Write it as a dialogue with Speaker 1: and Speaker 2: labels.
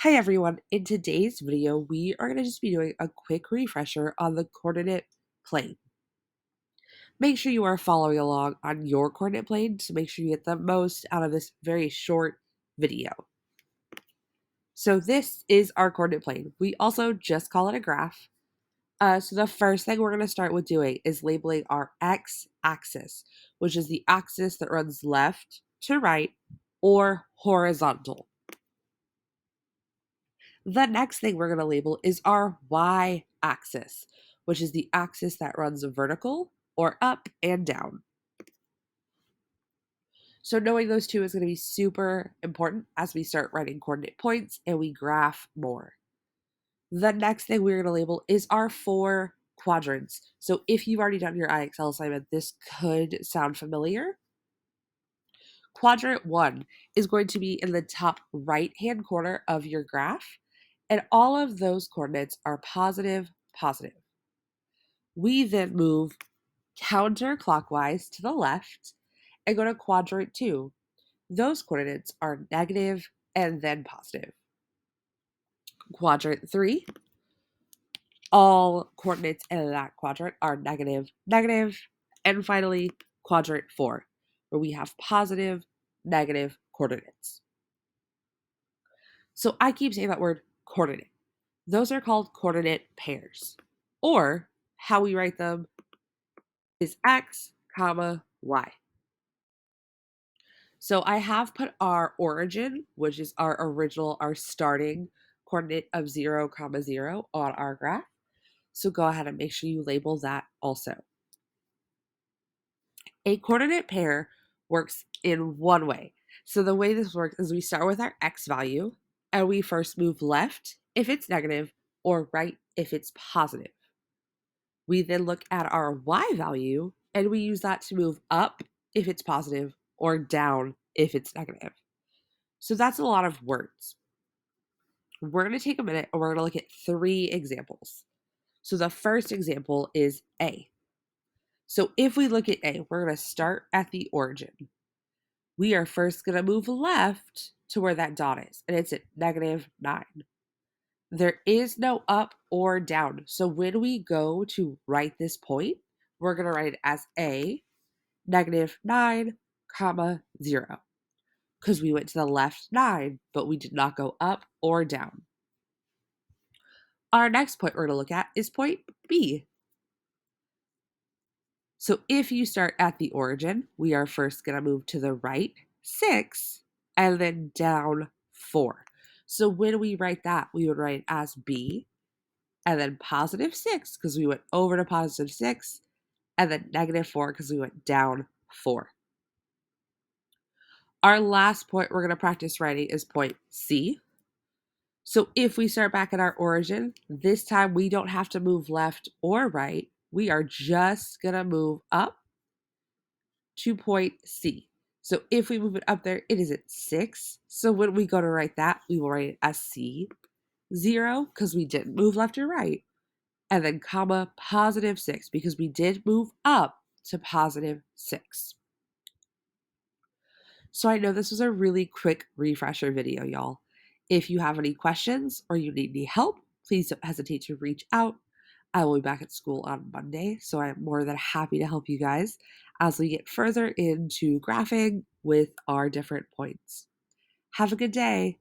Speaker 1: Hi everyone, in today's video we are going to just be doing a quick refresher on the coordinate plane. Make sure you are following along on your coordinate plane to make sure you get the most out of this very short video. So this is our coordinate plane. We also just call it a graph. So the first thing we're going to start with doing is labeling our x-axis, which is the axis that runs left to right or horizontal. The next thing we're going to label is our y-axis, which is the axis that runs vertical or up and down. So knowing those two is going to be super important as we start writing coordinate points and we graph more. The next thing we're going to label is our 4 quadrants. So if you've already done your IXL assignment, this could sound familiar. Quadrant 1 is going to be in the top right-hand corner of your graph, and all of those coordinates are positive, positive. We then move counterclockwise to the left and go to quadrant 2. Those coordinates are negative and then positive. Quadrant 3, all coordinates in that quadrant are negative, negative. And finally, quadrant 4, where we have positive, negative coordinates. So I keep saying that word coordinate. Those are called coordinate pairs, or how we write them is x, comma, y. So I have put our origin, which is our original, our starting coordinate of 0, comma 0 on our graph. So go ahead and make sure you label that also. A coordinate pair works in one way. So the way this works is we start with our x value and we first move left if it's negative or right if it's positive. We then look at our y value and we use that to move up if it's positive or down if it's negative. So that's a lot of words. We're going to take a minute and we're going to look at 3 examples. So the first example is A. So if we look at A, we're going to start at the origin. We are first going to move left to where that dot is, and it's at -9. There is no up or down. So when we go to write this point, we're going to write it as A, -9, comma 0. Because we went to the left 9, but we did not go up or down. Our next point we're going to look at is point B. So if you start at the origin, we are first going to move to the right 6 and then down 4. So when we write that, we would write it as B and then +6 because we went over to +6 and then -4 because we went down 4. Our last point we're going to practice writing is point C. So if we start back at our origin, this time we don't have to move left or right. We are just going to move up to point C. So if we move it up there, it is at 6. So when we go to write that, we will write it as C, 0, because we didn't move left or right, and then comma +6, because we did move up to +6. So I know this was a really quick refresher video, y'all. If you have any questions or you need any help, please don't hesitate to reach out. I will be back at school on Monday, so I'm more than happy to help you guys as we get further into graphing with our different points. Have a good day.